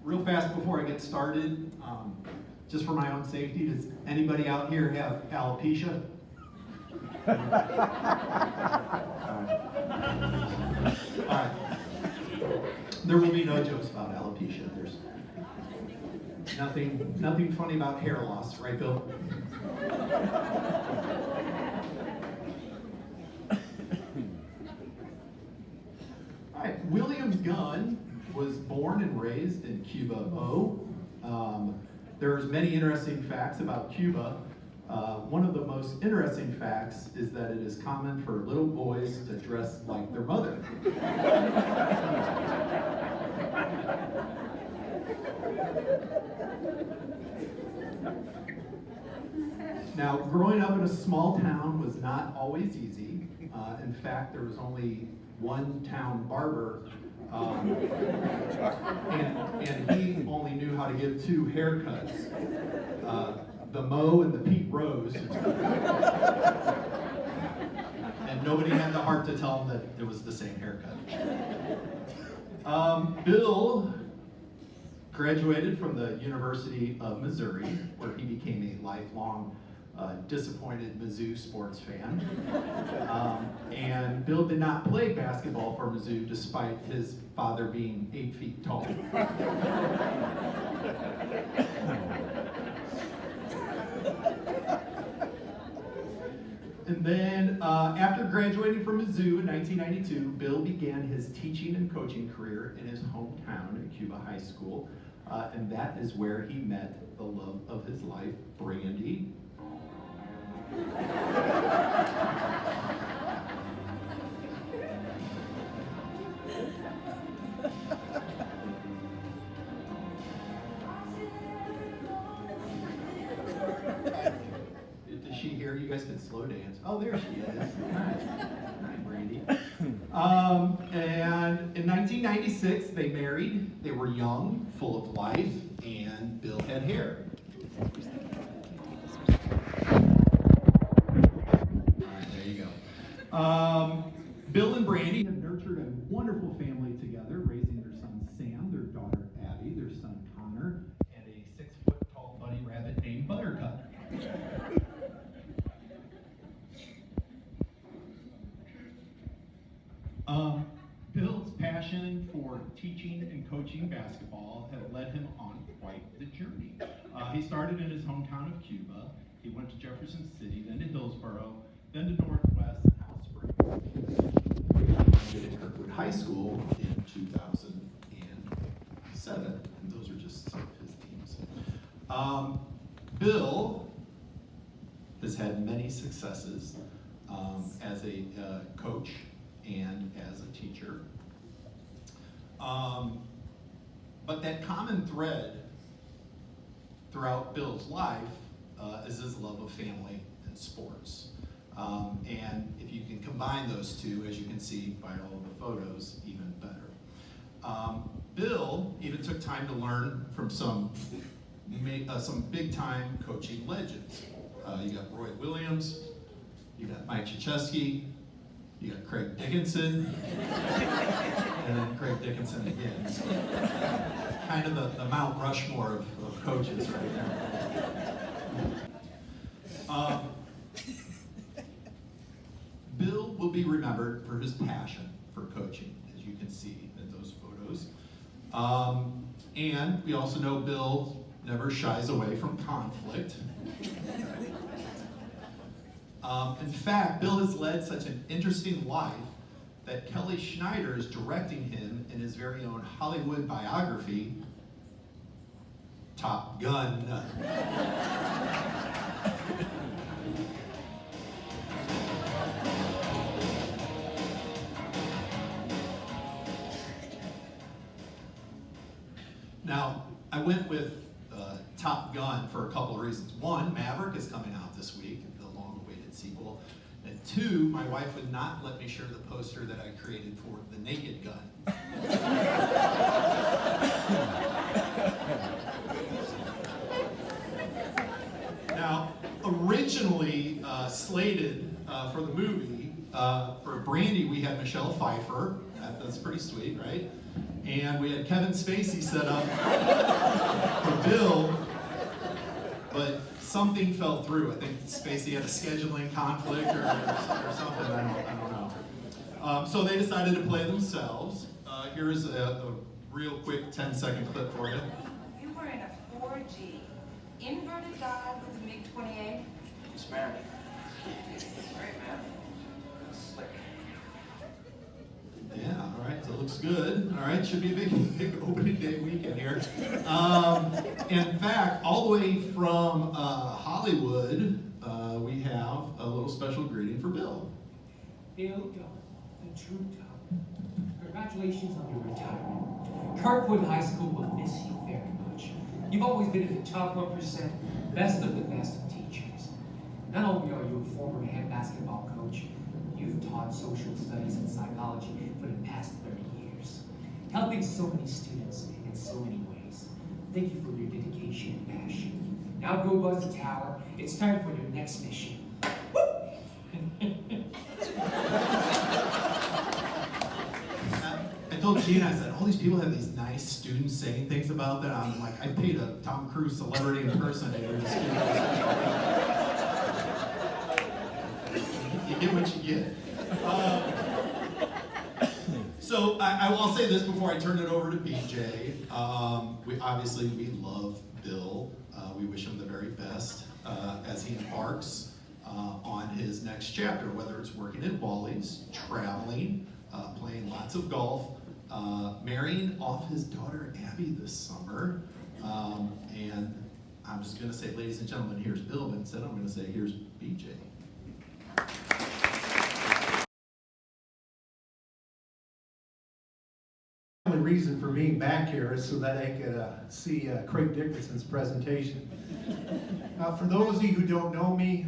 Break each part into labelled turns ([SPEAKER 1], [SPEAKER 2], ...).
[SPEAKER 1] Real fast before I get started, just for my own safety, does anybody out here have alopecia? All right. There will be no jokes about alopecia. There's nothing funny about hair loss, right, Bill? All right, William Gunn was born and raised in Cuba. There's many interesting facts about Cuba. One of the most interesting facts is that it is common for little boys to dress like their mother. Now, growing up in a small town was not always easy. In fact, there was only one town barber, and he only knew how to give two haircuts, the Mo and the Pete Rose. And nobody had the heart to tell him that it was the same haircut. Bill graduated from the University of Missouri, where he became a lifelong disappointed Mizzou sports fan. And Bill did not play basketball for Mizzou despite his father being 8 feet tall. And then after graduating from Mizzou in 1992, Bill began his teaching and coaching career in his hometown at Cuba High School. And that is where he met the love of his life, Brandy. Is she here? You guys can slow dance. Oh, there she is. Hi, Brandy. And in 1996, they married. They were young, full of life, and Bill had hair. Bill and Brandy have nurtured a wonderful family together, raising their son Sam, their daughter Abby, their son Connor, and a 6-foot-tall bunny rabbit named Buttercup. Bill's passion for teaching and coaching basketball had led him on quite the journey. He started in his hometown of Cuba. He went to Jefferson City, then to Hillsborough, then to Northwest and House Springs. He at Kirkwood High School in 2007, and those are just some of his teams. Bill has had many successes as a coach and as a teacher. But that common thread throughout Bill's life is his love of family and sports. And if you can combine those two, as you can see by all of the photos, even better. Bill even took time to learn from some big-time coaching legends. You got Roy Williams, you got Mike Krzyzewski, you got Craig Dickinson, and then Craig Dickinson again. So, kind of the Mount Rushmore of coaches right there. Bill will be remembered for his passion for coaching, as you can see in those photos. And we also know Bill never shies away from conflict. In fact, Bill has led such an interesting life that Kelly Schneider is directing him in his very own Hollywood biography, Top Gun. Now, I went with Top Gun for a couple of reasons. One, Maverick is coming out this week, the long-awaited sequel. And two, my wife would not let me share the poster that I created for The Naked Gun. Now, originally slated for the movie, for Brandy, we had Michelle Pfeiffer. That's pretty sweet, right? And we had Kevin Spacey set up for Bill, but something fell through. I think Spacey had a scheduling conflict or something, I don't know. So they decided to play themselves. Here's a real quick 10-second clip for you.
[SPEAKER 2] You were in a 4G, inverted dive with the MiG-28?
[SPEAKER 3] Yes, ma'am. Great, man. Slick.
[SPEAKER 1] Yeah, all right, so it looks good. All right, should be a big opening day weekend here. In fact, all the way from Hollywood, we have a little special greeting for Bill.
[SPEAKER 4] Bill Gunn, the true top. Congratulations on your retirement. Kirkwood High School will miss you very much. You've always been in the top 1%, best of the best of teachers. Not only are you a former head basketball coach, you've taught social studies and psychology for the past 30 years, helping so many students in so many ways. Thank you for your dedication and passion. Now go buzz the tower. It's time for your next mission.
[SPEAKER 1] I told Gina, I said, all these people have these nice students saying things about them. I'm like, I paid a Tom Cruise celebrity impersonator to say you get what you get. So I'll say this before I turn it over to BJ. We love Bill. We wish him the very best as he embarks on his next chapter, whether it's working at Wally's, traveling, playing lots of golf, marrying off his daughter Abby this summer. And I'm just going to say, ladies and gentlemen, here's Bill, but instead I'm going to say, here's BJ.
[SPEAKER 5] The only reason for being back here is so that I could see Craig Dickinson's presentation. For those of you who don't know me,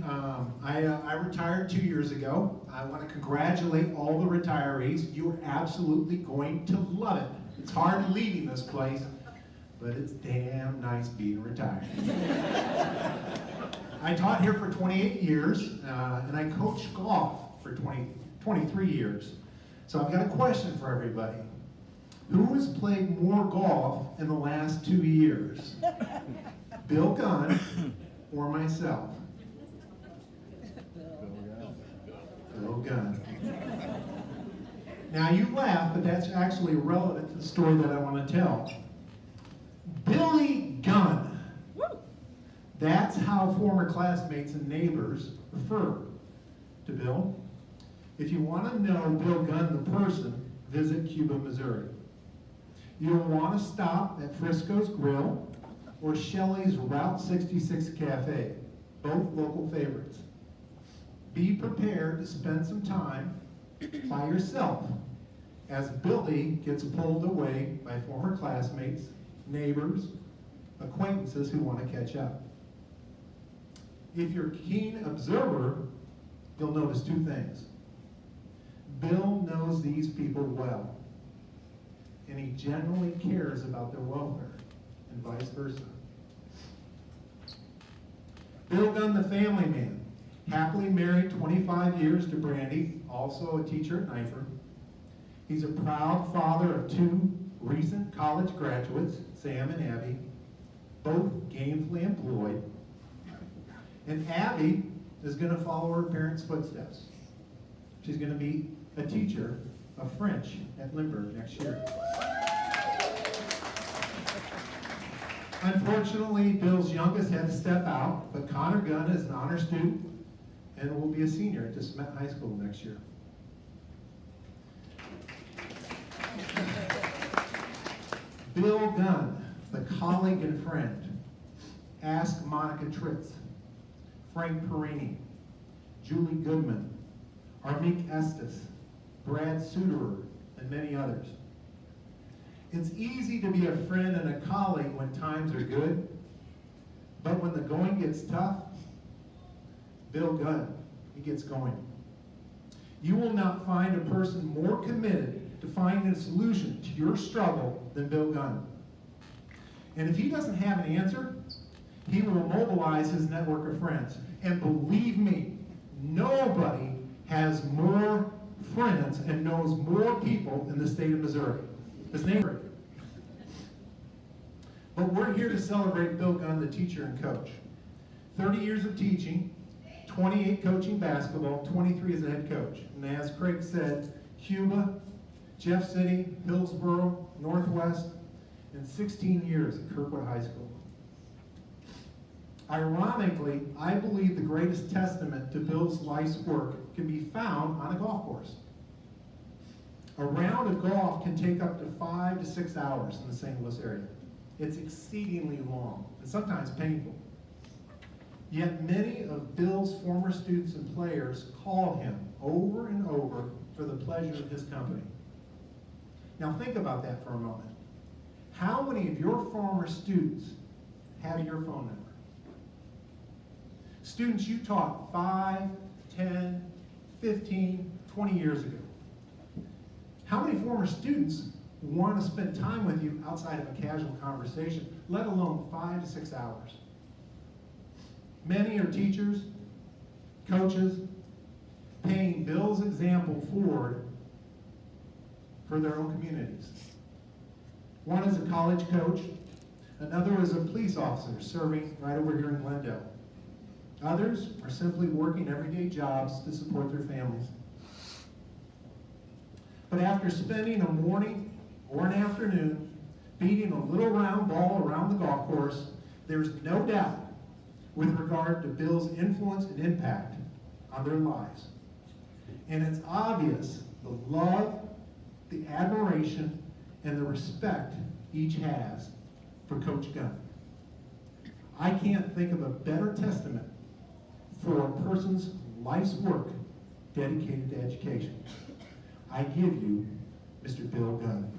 [SPEAKER 5] I retired 2 years ago. I want to congratulate all the retirees. You are absolutely going to love it. It's hard leaving this place, but it's damn nice being retired. I taught here for 28 years, and I coached golf for 23 years. So I've got a question for everybody. Who has played more golf in the last 2 years? Bill Gunn or myself? Bill Gunn. Now you laugh, but that's actually relevant to the story that I want to tell. Billy Gunn. That's how former classmates and neighbors refer to Bill. If you want to know Bill Gunn, the person, visit Cuba, Missouri. You'll want to stop at Frisco's Grill or Shelley's Route 66 Cafe, both local favorites. Be prepared to spend some time by yourself as Billy gets pulled away by former classmates, neighbors, acquaintances who want to catch up. If you're a keen observer, you'll notice two things. Bill knows these people well, and he generally cares about their welfare, and vice versa. Bill Gunn, the family man, happily married 25 years to Brandy, also a teacher at Knifer. He's a proud father of two recent college graduates, Sam and Abby, both gainfully employed. And Abby is going to follow her parents' footsteps. She's going to be a teacher of French at Lindbergh next year. Unfortunately, Bill's youngest had to step out, but Connor Gunn is an honor student and will be a senior at DeSmet High School next year. Bill Gunn, the colleague and friend. Ask Monica Tritz, Frank Perini, Julie Goodman, Armik Estes, Brad Suterer, and many others. It's easy to be a friend and a colleague when times are good, but when the going gets tough, Bill Gunn, he gets going. You will not find a person more committed to finding a solution to your struggle than Bill Gunn. And if he doesn't have an answer, he will mobilize his network of friends. And believe me, nobody has more friends and knows more people in the state of Missouri. His name. But we're here to celebrate Bill Gunn, the teacher and coach. 30 years of teaching, 28 coaching basketball, 23 as a head coach. And as Craig said, Cuba, Jeff City, Hillsborough, Northwest, and 16 years at Kirkwood High School. Ironically, I believe the greatest testament to Bill's life's work can be found on a golf course. A round of golf can take up to 5 to 6 hours in the St. Louis area. It's exceedingly long and sometimes painful. Yet many of Bill's former students and players call him over and over for the pleasure of his company. Now think about that for a moment. How many of your former students have your phone number? Students you taught 5, 10, 15, 20 years ago. How many former students want to spend time with you outside of a casual conversation, let alone 5 to 6 hours? Many are teachers, coaches, paying Bill's example forward for their own communities. One is a college coach, another is a police officer serving right over here in Glendale. Others are simply working everyday jobs to support their families. But after spending a morning or an afternoon beating a little round ball around the golf course, there's no doubt with regard to Bill's influence and impact on their lives. And it's obvious the love, the admiration, and the respect each has for Coach Gunn. I can't think of a better testament for a person's life's work dedicated to education. I give you Mr. Bill Gunn.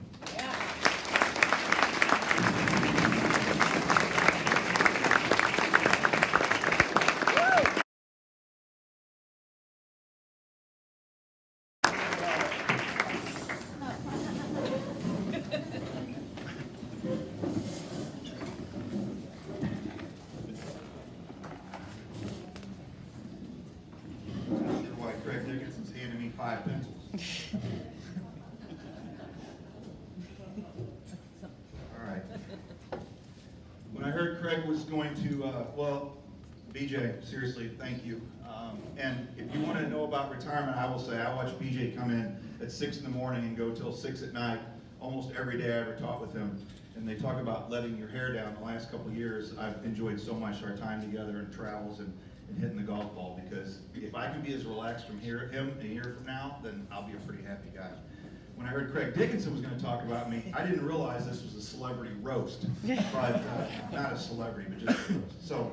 [SPEAKER 6] Five pencils. All right. When I heard Craig was going to, well, BJ, seriously, thank you. And if you want to know about retirement, I will say I watched BJ come in at 6 in the morning and go till 6 at night almost every day I ever taught with him. And they talk about letting your hair down. The last couple of years, I've enjoyed so much our time together and travels and hitting the golf ball, because if I can be as relaxed from him a year from now, then I'll be a pretty happy guy. When I heard Craig Dickinson was going to talk about me, I didn't realize this was a celebrity roast, but not a celebrity, but just a roast. So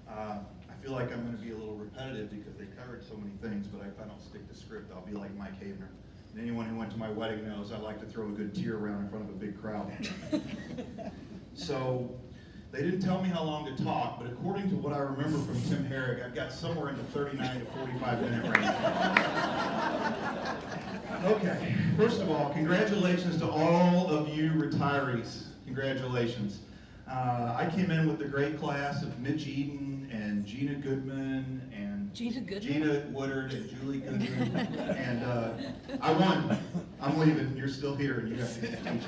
[SPEAKER 6] I feel like I'm going to be a little repetitive because they covered so many things, but if I don't stick to script, I'll be like Mike Havener. And anyone who went to my wedding knows I like to throw a good tear around in front of a big crowd. So they didn't tell me how long to talk, but according to what I remember from Tim Herrick, I've got somewhere in the 39 to 45 minute range. Okay, first of all, congratulations to all of you retirees. Congratulations. I came in with the great class of Mitch Eden and Gina Goodman and Gina Woodard and Julie Goodman, and I won. I'm leaving. You're still here, and you have to teach it.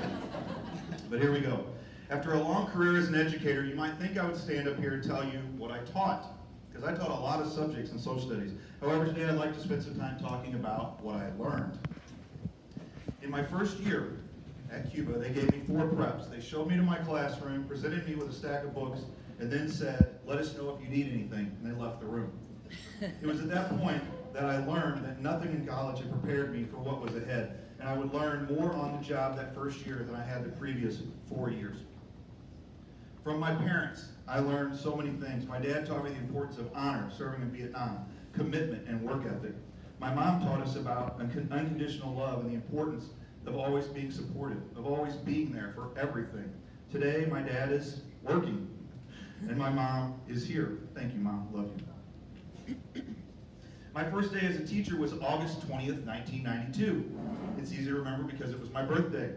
[SPEAKER 6] But here we go. After a long career as an educator, you might think I would stand up here and tell you what I taught, because I taught a lot of subjects in social studies. However, today I'd like to spend some time talking about what I learned. In my first year at Cuba, they gave me 4 preps. They showed me to my classroom, presented me with a stack of books, and then said, "Let us know if you need anything," and they left the room. It was at that point that I learned that nothing in college had prepared me for what was ahead, and I would learn more on the job that first year than I had the previous 4 years. From my parents, I learned so many things. My dad taught me the importance of honor, serving in Vietnam, commitment, and work ethic. My mom taught us about unconditional love and the importance of always being supportive, of always being there for everything. Today, my dad is working, and my mom is here. Thank you, Mom. Love you. My first day as a teacher was August 20th, 1992. It's easy to remember because it was my birthday.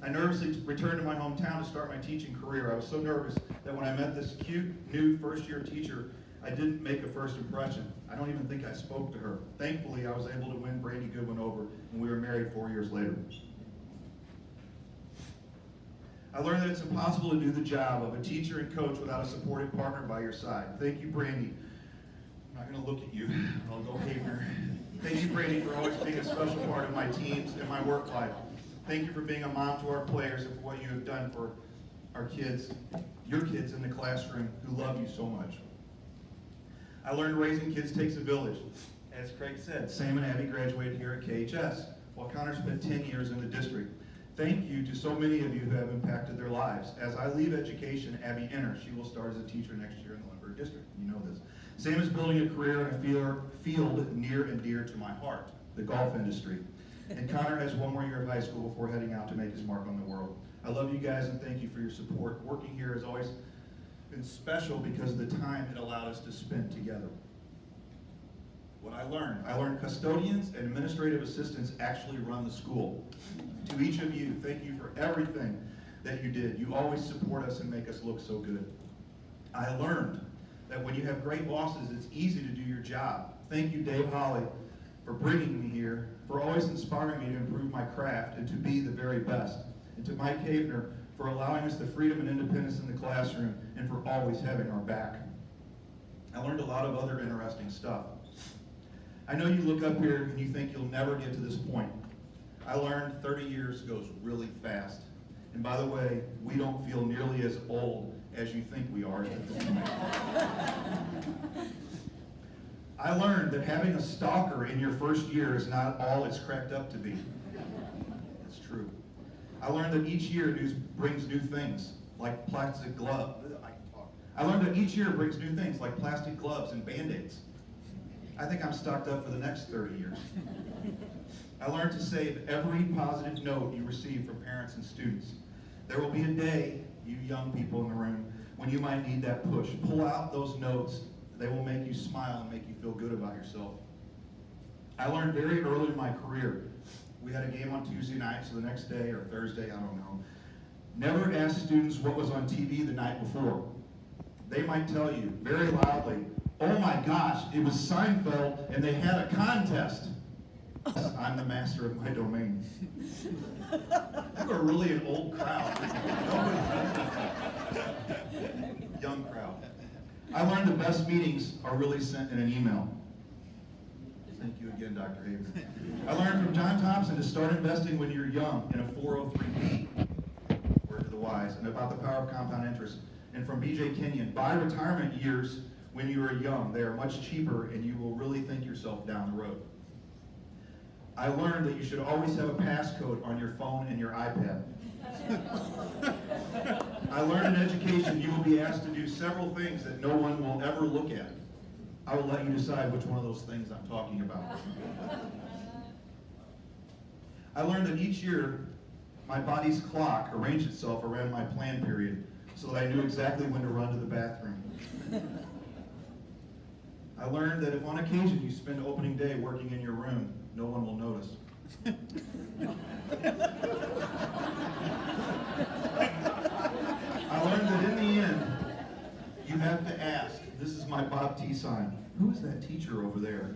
[SPEAKER 6] I nervously returned to my hometown to start my teaching career. I was so nervous that when I met this cute, new first-year teacher, I didn't make a first impression. I don't even think I spoke to her. Thankfully, I was able to win Brandy Goodwin over, and we were married 4 years later. I learned that it's impossible to do the job of a teacher and coach without a supportive partner by your side. Thank you, Brandy. I'm not going to look at you. I'll go Havener. Thank you, Brandy, for always being a special part of my teams and my work life. Thank you for being a mom to our players and for what you have done for our kids, your kids in the classroom who love you so much. I learned raising kids takes a village. As Craig said, Sam and Abby graduated here at KHS, while Connor spent 10 years in the district. Thank you to so many of you who have impacted their lives. As I leave education, Abby enters. She will start as a teacher next year in the Lindbergh district. You know this. Sam is building a career in a field near and dear to my heart, the golf industry. And Connor has one more year of high school before heading out to make his mark on the world. I love you guys and thank you for your support. Working here has always been special because of the time it allowed us to spend together. What I learned custodians and administrative assistants actually run the school. To each of you, thank you for everything that you did. You always support us and make us look so good. I learned that when you have great bosses, it's easy to do your job. Thank you, Dave Holly, for bringing me here, for always inspiring me to improve my craft and to be the very best. And to Mike Havener, for allowing us the freedom and independence in the classroom and for always having our back. I learned a lot of other interesting stuff. I know you look up here and you think you'll never get to this point. I learned 30 years goes really fast. And by the way, we don't feel nearly as old as you think we are at this point. I learned that having a stalker in your first year is not all it's cracked up to be. It's true. I learned that each year brings new things, like plastic gloves. I learned that each year brings new things, like plastic gloves and Band-Aids. I think I'm stocked up for the next 30 years. I learned to save every positive note you receive from parents and students. There will be a day, you young people in the room, when you might need that push. Pull out those notes. They will make you smile and make you feel good about yourself. I learned very early in my career. We had a game on Tuesday night, so the next day or Thursday, I don't know. Never ask students what was on TV the night before. They might tell you very loudly, "Oh my gosh, it was Seinfeld and they had a contest." I'm the master of my domain. You are really an old crowd. Young crowd. I learned the best meetings are really sent in an email. Thank you again, Dr. Haver. I learned from John Thompson to start investing when you're young in a 403B, word to the wise, and about the power of compound interest. And from BJ Kenyon, buy retirement years when you are young. They are much cheaper and you will really think yourself down the road. I learned that you should always have a passcode on your phone and your iPad. I learned in education you will be asked to do several things that no one will ever look at. I will let you decide which one of those things I'm talking about. I learned that each year my body's clock arranged itself around my plan period so that I knew exactly when to run to the bathroom. I learned that if on occasion you spend opening day working in your room, no one will notice. I learned that in the end, you have to ask, this is my Bob T sign, who is that teacher over there?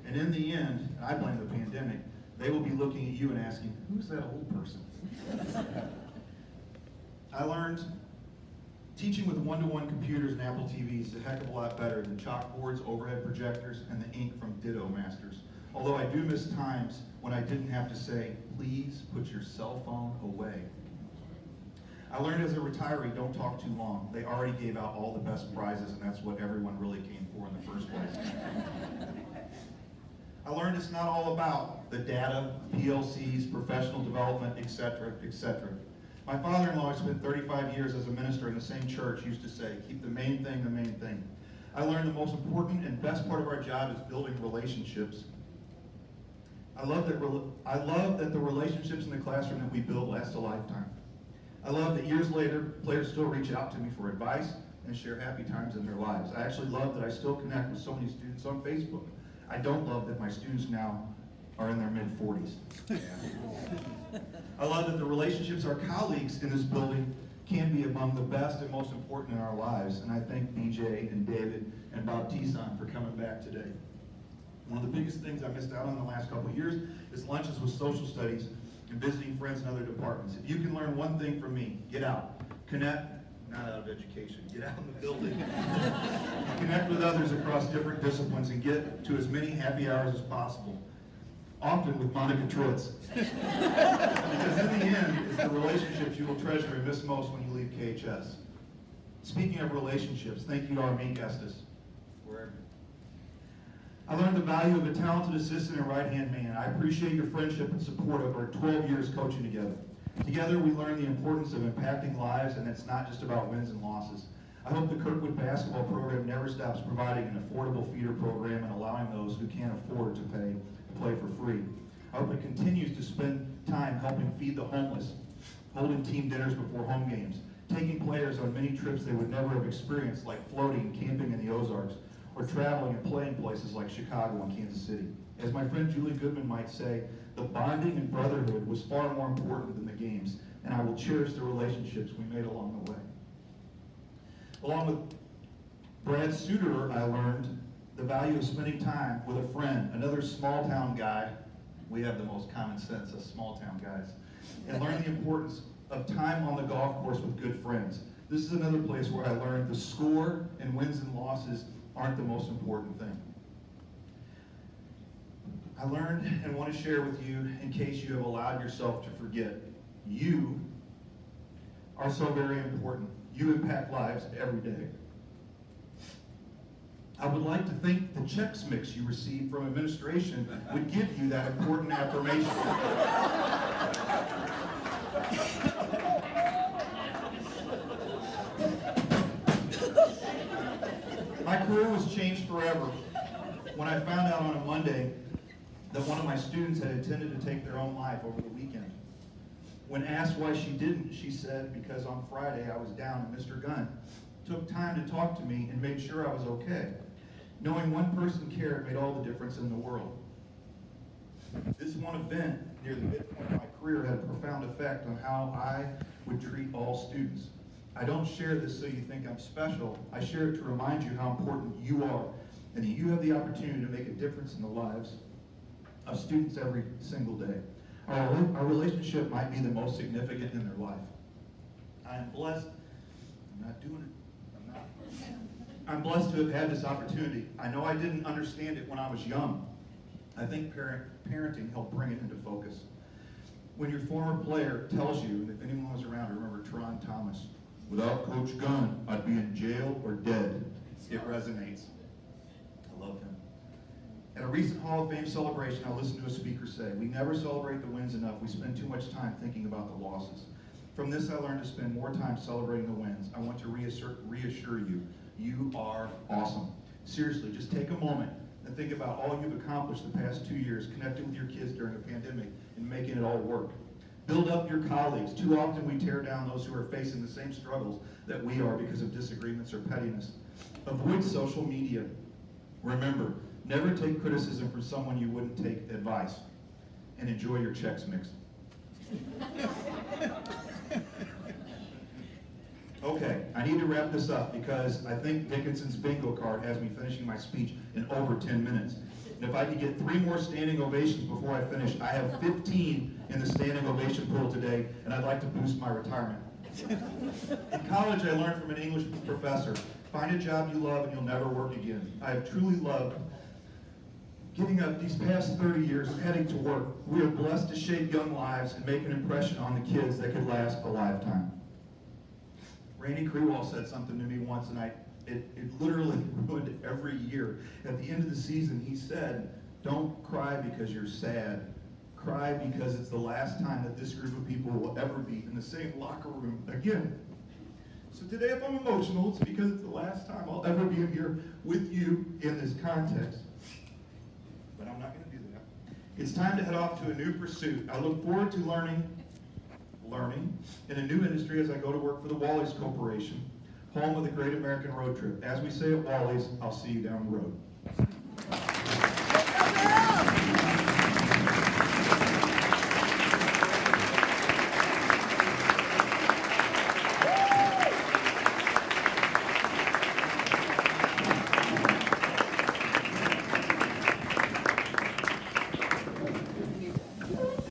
[SPEAKER 6] And in the end, and I blame the pandemic, they will be looking at you and asking, who's that old person? I learned teaching with one-to-one computers and Apple TVs is a heck of a lot better than chalkboards, overhead projectors, and the ink from Ditto Masters. Although I do miss times when I didn't have to say, please put your cell phone away. I learned as a retiree, don't talk too long. They already gave out all the best prizes, and that's what everyone really came for in the first place. I learned it's not all about the data, PLCs, professional development, etc., etc. My father-in-law spent 35 years as a minister in the same church, used to say, keep the main thing the main thing. I learned the most important and best part of our job is building relationships. I love that the relationships in the classroom that we build last a lifetime. I love that years later, players still reach out to me for advice and share happy times in their lives. I actually love that I still connect with so many students on Facebook. I don't love that my students now are in their mid-40s. I love that the relationships our colleagues in this building can be among the best and most important in our lives. And I thank BJ and David and Bob Tison for coming back today. One of the biggest things I missed out on in the last couple of years is lunches with social studies and visiting friends in other departments. If you can learn one thing from me, get out. Connect, not out of education, get out in the building. Connect with others across different disciplines and get to as many happy hours as possible. Often with Monica Tritz. Because in the end, it's the relationships you will treasure and miss most when you leave KHS. Speaking of relationships, thank you to our main guestes. Wherever. I learned the value of a talented assistant and right-hand man. I appreciate your friendship and support over 12 years coaching together. Together, we learned the importance of impacting lives, and it's not just about wins and losses. I hope the Kirkwood basketball program never stops providing an affordable feeder program and allowing those who can't afford to pay to play for free. I hope it continues to spend time helping feed the homeless, holding team dinners before home games, taking players on many trips they would never have experienced, like floating and camping in the Ozarks, or traveling and playing places like Chicago and Kansas City. As my friend Julie Goodman might say, the bonding and brotherhood was far more important than the games, and I will cherish the relationships we made along the way. Along with Brad Suterer, I learned the value of spending time with a friend, another small town guy. We have the most common sense as small town guys. And learned the importance of time on the golf course with good friends. This is another place where I learned the score and wins and losses aren't the most important thing. I learned and want to share with you, in case you have allowed yourself to forget, you are so very important. You impact lives every day. I would like to think the Chex Mix you received from administration would give you that important affirmation. My career was changed forever when I found out on a Monday that one of my students had intended to take their own life over the weekend. When asked why she didn't, she said, because on Friday I was down and Mr. Gunn took time to talk to me and made sure I was okay. Knowing one person cared made all the difference in the world. This one event near the midpoint of my career had a profound effect on how I would treat all students. I don't share this so you think I'm special. I share it to remind you how important you are and that you have the opportunity to make a difference in the lives of students every single day. Our relationship might be the most significant in their life. I am blessed. I'm not doing it. I'm blessed to have had this opportunity. I know I didn't understand it when I was young. I think parenting helped bring it into focus. When your former player tells you, and if anyone was around, remember Tron Thomas, without Coach Gunn, I'd be in jail or dead. It resonates. I love him. At a recent Hall of Fame celebration, I listened to a speaker say, we never celebrate the wins enough. We spend too much time thinking about the losses. From this, I learned to spend more time celebrating the wins. I want to reassure you, you are awesome. Seriously, just take a moment and think about all you've accomplished the past 2 years, connecting with your kids during a pandemic and making it all work. Build up your colleagues. Too often we tear down those who are facing the same struggles that we are because of disagreements or pettiness. Avoid social media. Remember, never take criticism from someone you wouldn't take advice. And enjoy your Chex Mix. Okay, I need to wrap this up because I think Dickinson's bingo card has me finishing my speech in over 10 minutes. And if I could get 3 more standing ovations before I finish, I have 15 in the standing ovation pool today, and I'd like to boost my retirement. In college, I learned from an English professor, find a job you love and you'll never work again. I have truly loved getting up these past 30 years heading to work. We are blessed to shape young lives and make an impression on the kids that could last a lifetime. Randy Krewall said something to me once, and it literally ruined every year. At the end of the season, he said, don't cry because you're sad. Cry because it's the last time that this group of people will ever be in the same locker room again. So today, if I'm emotional, it's because it's the last time I'll ever be in here with you in this context. But I'm not going to do that. It's time to head off to a new pursuit. I look forward to learning in a new industry as I go to work for the Wally's Corporation, home of the Great American Road Trip. As we say at Wally's, I'll see you down the road.